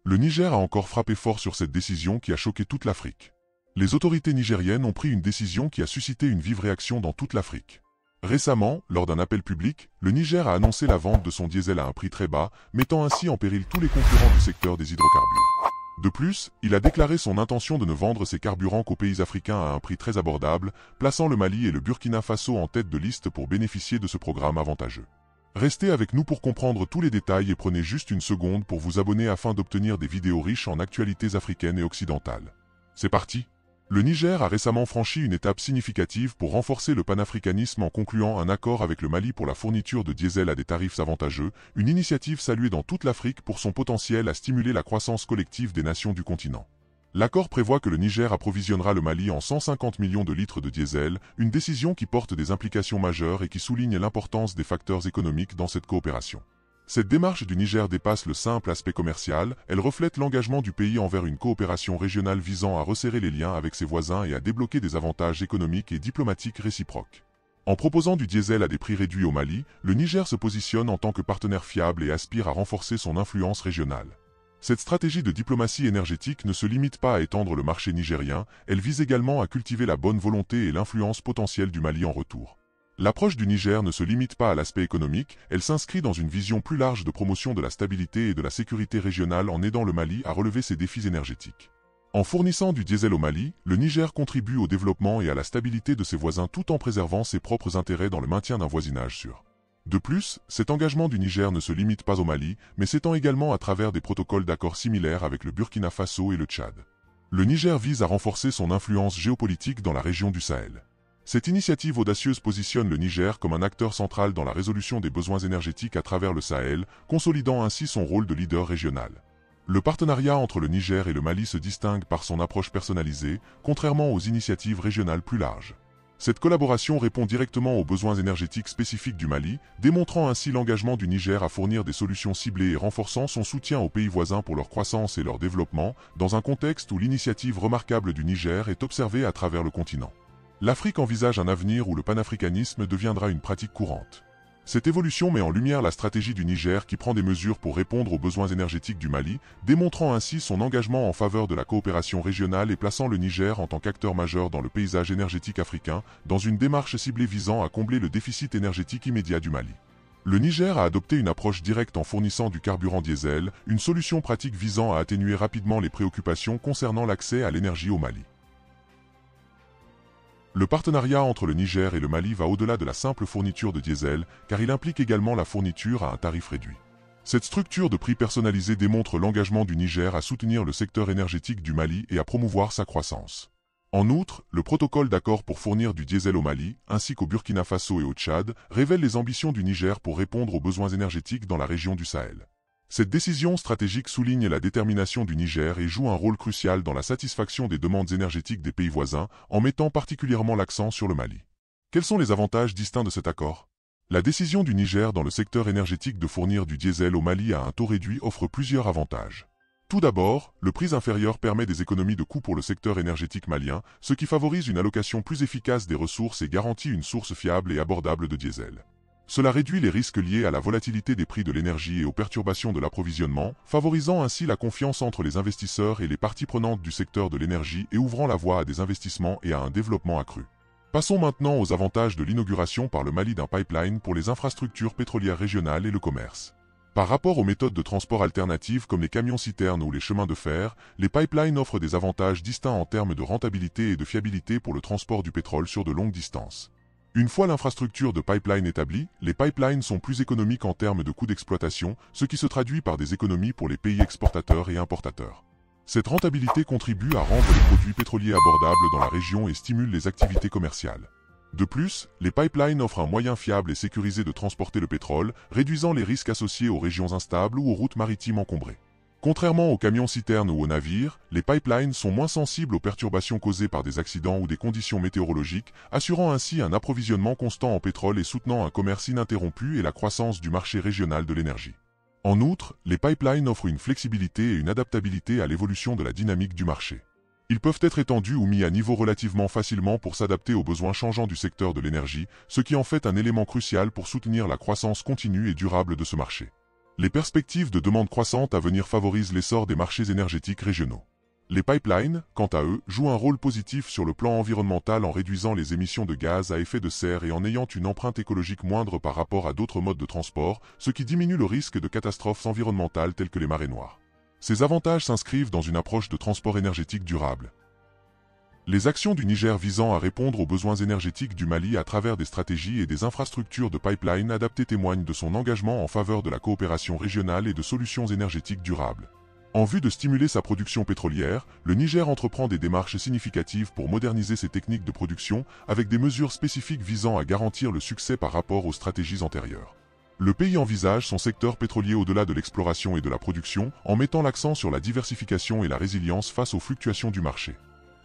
Le Niger a encore frappé fort sur cette décision qui a choqué toute l'Afrique. Les autorités nigériennes ont pris une décision qui a suscité une vive réaction dans toute l'Afrique. Récemment, lors d'un appel public, le Niger a annoncé la vente de son diesel à un prix très bas, mettant ainsi en péril tous les concurrents du secteur des hydrocarbures. De plus, il a déclaré son intention de ne vendre ses carburants qu'aux pays africains à un prix très abordable, plaçant le Mali et le Burkina Faso en tête de liste pour bénéficier de ce programme avantageux. Restez avec nous pour comprendre tous les détails et prenez juste une seconde pour vous abonner afin d'obtenir des vidéos riches en actualités africaines et occidentales. C'est parti! Le Niger a récemment franchi une étape significative pour renforcer le panafricanisme en concluant un accord avec le Mali pour la fourniture de diesel à des tarifs avantageux, une initiative saluée dans toute l'Afrique pour son potentiel à stimuler la croissance collective des nations du continent. L'accord prévoit que le Niger approvisionnera le Mali en 150 millions de litres de diesel, une décision qui porte des implications majeures et qui souligne l'importance des facteurs économiques dans cette coopération. Cette démarche du Niger dépasse le simple aspect commercial, elle reflète l'engagement du pays envers une coopération régionale visant à resserrer les liens avec ses voisins et à débloquer des avantages économiques et diplomatiques réciproques. En proposant du diesel à des prix réduits au Mali, le Niger se positionne en tant que partenaire fiable et aspire à renforcer son influence régionale. Cette stratégie de diplomatie énergétique ne se limite pas à étendre le marché nigérien, elle vise également à cultiver la bonne volonté et l'influence potentielle du Mali en retour. L'approche du Niger ne se limite pas à l'aspect économique, elle s'inscrit dans une vision plus large de promotion de la stabilité et de la sécurité régionale en aidant le Mali à relever ses défis énergétiques. En fournissant du diesel au Mali, le Niger contribue au développement et à la stabilité de ses voisins tout en préservant ses propres intérêts dans le maintien d'un voisinage sûr. De plus, cet engagement du Niger ne se limite pas au Mali, mais s'étend également à travers des protocoles d'accords similaires avec le Burkina Faso et le Tchad. Le Niger vise à renforcer son influence géopolitique dans la région du Sahel. Cette initiative audacieuse positionne le Niger comme un acteur central dans la résolution des besoins énergétiques à travers le Sahel, consolidant ainsi son rôle de leader régional. Le partenariat entre le Niger et le Mali se distingue par son approche personnalisée, contrairement aux initiatives régionales plus larges. Cette collaboration répond directement aux besoins énergétiques spécifiques du Mali, démontrant ainsi l'engagement du Niger à fournir des solutions ciblées et renforçant son soutien aux pays voisins pour leur croissance et leur développement, dans un contexte où l'initiative remarquable du Niger est observée à travers le continent. L'Afrique envisage un avenir où le panafricanisme deviendra une pratique courante. Cette évolution met en lumière la stratégie du Niger qui prend des mesures pour répondre aux besoins énergétiques du Mali, démontrant ainsi son engagement en faveur de la coopération régionale et plaçant le Niger en tant qu'acteur majeur dans le paysage énergétique africain, dans une démarche ciblée visant à combler le déficit énergétique immédiat du Mali. Le Niger a adopté une approche directe en fournissant du carburant diesel, une solution pratique visant à atténuer rapidement les préoccupations concernant l'accès à l'énergie au Mali. Le partenariat entre le Niger et le Mali va au-delà de la simple fourniture de diesel, car il implique également la fourniture à un tarif réduit. Cette structure de prix personnalisé démontre l'engagement du Niger à soutenir le secteur énergétique du Mali et à promouvoir sa croissance. En outre, le protocole d'accord pour fournir du diesel au Mali, ainsi qu'au Burkina Faso et au Tchad, révèle les ambitions du Niger pour répondre aux besoins énergétiques dans la région du Sahel. Cette décision stratégique souligne la détermination du Niger et joue un rôle crucial dans la satisfaction des demandes énergétiques des pays voisins, en mettant particulièrement l'accent sur le Mali. Quels sont les avantages distincts de cet accord? La décision du Niger dans le secteur énergétique de fournir du diesel au Mali à un taux réduit offre plusieurs avantages. Tout d'abord, le prix inférieur permet des économies de coûts pour le secteur énergétique malien, ce qui favorise une allocation plus efficace des ressources et garantit une source fiable et abordable de diesel. Cela réduit les risques liés à la volatilité des prix de l'énergie et aux perturbations de l'approvisionnement, favorisant ainsi la confiance entre les investisseurs et les parties prenantes du secteur de l'énergie et ouvrant la voie à des investissements et à un développement accru. Passons maintenant aux avantages de l'inauguration par le Mali d'un pipeline pour les infrastructures pétrolières régionales et le commerce. Par rapport aux méthodes de transport alternatives comme les camions-citernes ou les chemins de fer, les pipelines offrent des avantages distincts en termes de rentabilité et de fiabilité pour le transport du pétrole sur de longues distances. Une fois l'infrastructure de pipeline établie, les pipelines sont plus économiques en termes de coûts d'exploitation, ce qui se traduit par des économies pour les pays exportateurs et importateurs. Cette rentabilité contribue à rendre les produits pétroliers abordables dans la région et stimule les activités commerciales. De plus, les pipelines offrent un moyen fiable et sécurisé de transporter le pétrole, réduisant les risques associés aux régions instables ou aux routes maritimes encombrées. Contrairement aux camions-citernes ou aux navires, les pipelines sont moins sensibles aux perturbations causées par des accidents ou des conditions météorologiques, assurant ainsi un approvisionnement constant en pétrole et soutenant un commerce ininterrompu et la croissance du marché régional de l'énergie. En outre, les pipelines offrent une flexibilité et une adaptabilité à l'évolution de la dynamique du marché. Ils peuvent être étendus ou mis à niveau relativement facilement pour s'adapter aux besoins changeants du secteur de l'énergie, ce qui en fait un élément crucial pour soutenir la croissance continue et durable de ce marché. Les perspectives de demande croissante à venir favorisent l'essor des marchés énergétiques régionaux. Les pipelines, quant à eux, jouent un rôle positif sur le plan environnemental en réduisant les émissions de gaz à effet de serre et en ayant une empreinte écologique moindre par rapport à d'autres modes de transport, ce qui diminue le risque de catastrophes environnementales telles que les marées noires. Ces avantages s'inscrivent dans une approche de transport énergétique durable. Les actions du Niger visant à répondre aux besoins énergétiques du Mali à travers des stratégies et des infrastructures de pipeline adaptées témoignent de son engagement en faveur de la coopération régionale et de solutions énergétiques durables. En vue de stimuler sa production pétrolière, le Niger entreprend des démarches significatives pour moderniser ses techniques de production avec des mesures spécifiques visant à garantir le succès par rapport aux stratégies antérieures. Le pays envisage son secteur pétrolier au-delà de l'exploration et de la production en mettant l'accent sur la diversification et la résilience face aux fluctuations du marché.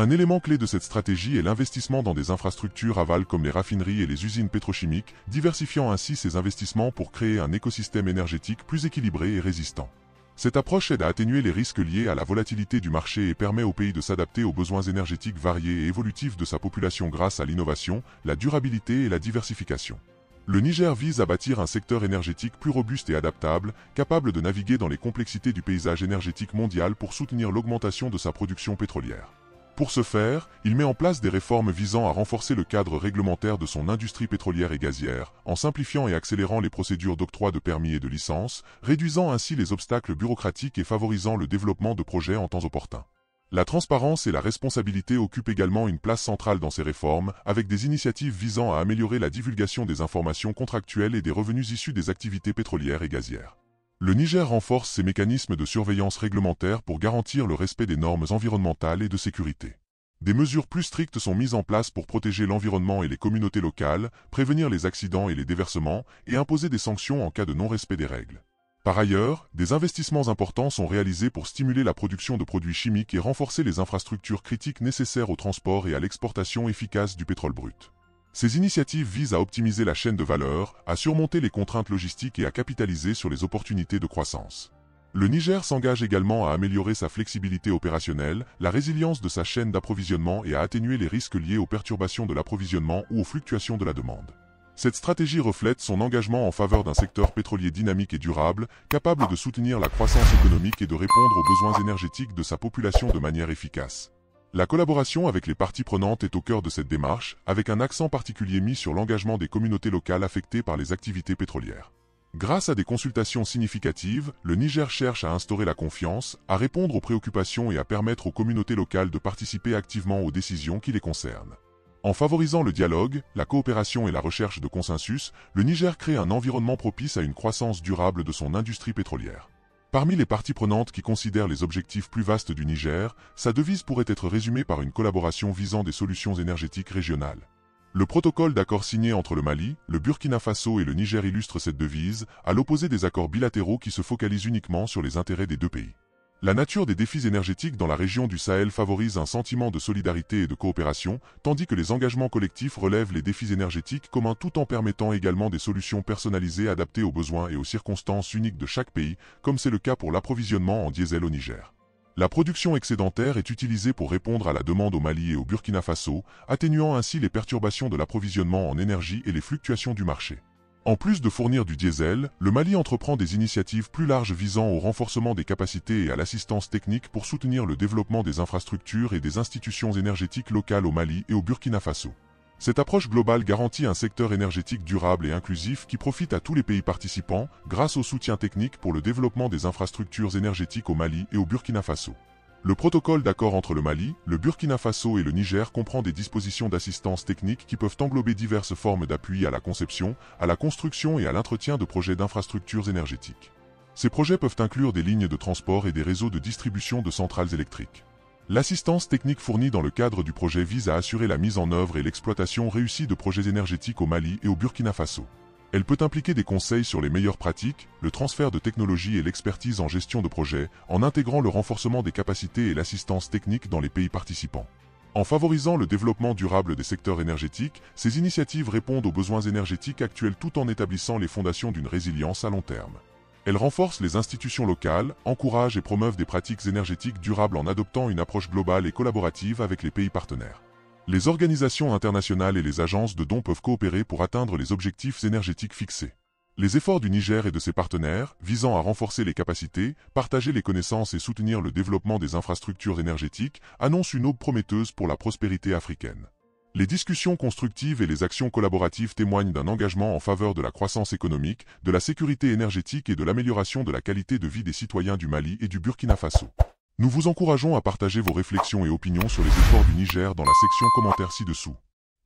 Un élément clé de cette stratégie est l'investissement dans des infrastructures aval comme les raffineries et les usines pétrochimiques, diversifiant ainsi ses investissements pour créer un écosystème énergétique plus équilibré et résistant. Cette approche aide à atténuer les risques liés à la volatilité du marché et permet au pays de s'adapter aux besoins énergétiques variés et évolutifs de sa population grâce à l'innovation, la durabilité et la diversification. Le Niger vise à bâtir un secteur énergétique plus robuste et adaptable, capable de naviguer dans les complexités du paysage énergétique mondial pour soutenir l'augmentation de sa production pétrolière. Pour ce faire, il met en place des réformes visant à renforcer le cadre réglementaire de son industrie pétrolière et gazière, en simplifiant et accélérant les procédures d'octroi de permis et de licences, réduisant ainsi les obstacles bureaucratiques et favorisant le développement de projets en temps opportun. La transparence et la responsabilité occupent également une place centrale dans ces réformes, avec des initiatives visant à améliorer la divulgation des informations contractuelles et des revenus issus des activités pétrolières et gazières. Le Niger renforce ses mécanismes de surveillance réglementaire pour garantir le respect des normes environnementales et de sécurité. Des mesures plus strictes sont mises en place pour protéger l'environnement et les communautés locales, prévenir les accidents et les déversements, et imposer des sanctions en cas de non-respect des règles. Par ailleurs, des investissements importants sont réalisés pour stimuler la production de produits chimiques et renforcer les infrastructures critiques nécessaires au transport et à l'exportation efficace du pétrole brut. Ces initiatives visent à optimiser la chaîne de valeur, à surmonter les contraintes logistiques et à capitaliser sur les opportunités de croissance. Le Niger s'engage également à améliorer sa flexibilité opérationnelle, la résilience de sa chaîne d'approvisionnement et à atténuer les risques liés aux perturbations de l'approvisionnement ou aux fluctuations de la demande. Cette stratégie reflète son engagement en faveur d'un secteur pétrolier dynamique et durable, capable de soutenir la croissance économique et de répondre aux besoins énergétiques de sa population de manière efficace. La collaboration avec les parties prenantes est au cœur de cette démarche, avec un accent particulier mis sur l'engagement des communautés locales affectées par les activités pétrolières. Grâce à des consultations significatives, le Niger cherche à instaurer la confiance, à répondre aux préoccupations et à permettre aux communautés locales de participer activement aux décisions qui les concernent. En favorisant le dialogue, la coopération et la recherche de consensus, le Niger crée un environnement propice à une croissance durable de son industrie pétrolière. Parmi les parties prenantes qui considèrent les objectifs plus vastes du Niger, sa devise pourrait être résumée par une collaboration visant des solutions énergétiques régionales. Le protocole d'accord signé entre le Mali, le Burkina Faso et le Niger illustre cette devise, à l'opposé des accords bilatéraux qui se focalisent uniquement sur les intérêts des deux pays. La nature des défis énergétiques dans la région du Sahel favorise un sentiment de solidarité et de coopération, tandis que les engagements collectifs relèvent les défis énergétiques communs tout en permettant également des solutions personnalisées adaptées aux besoins et aux circonstances uniques de chaque pays, comme c'est le cas pour l'approvisionnement en diesel au Niger. La production excédentaire est utilisée pour répondre à la demande au Mali et au Burkina Faso, atténuant ainsi les perturbations de l'approvisionnement en énergie et les fluctuations du marché. En plus de fournir du diesel, le Mali entreprend des initiatives plus larges visant au renforcement des capacités et à l'assistance technique pour soutenir le développement des infrastructures et des institutions énergétiques locales au Mali et au Burkina Faso. Cette approche globale garantit un secteur énergétique durable et inclusif qui profite à tous les pays participants grâce au soutien technique pour le développement des infrastructures énergétiques au Mali et au Burkina Faso. Le protocole d'accord entre le Mali, le Burkina Faso et le Niger comprend des dispositions d'assistance technique qui peuvent englober diverses formes d'appui à la conception, à la construction et à l'entretien de projets d'infrastructures énergétiques. Ces projets peuvent inclure des lignes de transport et des réseaux de distribution de centrales électriques. L'assistance technique fournie dans le cadre du projet vise à assurer la mise en œuvre et l'exploitation réussie de projets énergétiques au Mali et au Burkina Faso. Elle peut impliquer des conseils sur les meilleures pratiques, le transfert de technologies et l'expertise en gestion de projets, en intégrant le renforcement des capacités et l'assistance technique dans les pays participants. En favorisant le développement durable des secteurs énergétiques, ces initiatives répondent aux besoins énergétiques actuels tout en établissant les fondations d'une résilience à long terme. Elles renforcent les institutions locales, encouragent et promeuvent des pratiques énergétiques durables en adoptant une approche globale et collaborative avec les pays partenaires. Les organisations internationales et les agences de dons peuvent coopérer pour atteindre les objectifs énergétiques fixés. Les efforts du Niger et de ses partenaires, visant à renforcer les capacités, partager les connaissances et soutenir le développement des infrastructures énergétiques, annoncent une aube prometteuse pour la prospérité africaine. Les discussions constructives et les actions collaboratives témoignent d'un engagement en faveur de la croissance économique, de la sécurité énergétique et de l'amélioration de la qualité de vie des citoyens du Mali et du Burkina Faso. Nous vous encourageons à partager vos réflexions et opinions sur les efforts du Niger dans la section commentaires ci-dessous.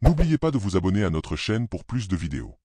N'oubliez pas de vous abonner à notre chaîne pour plus de vidéos.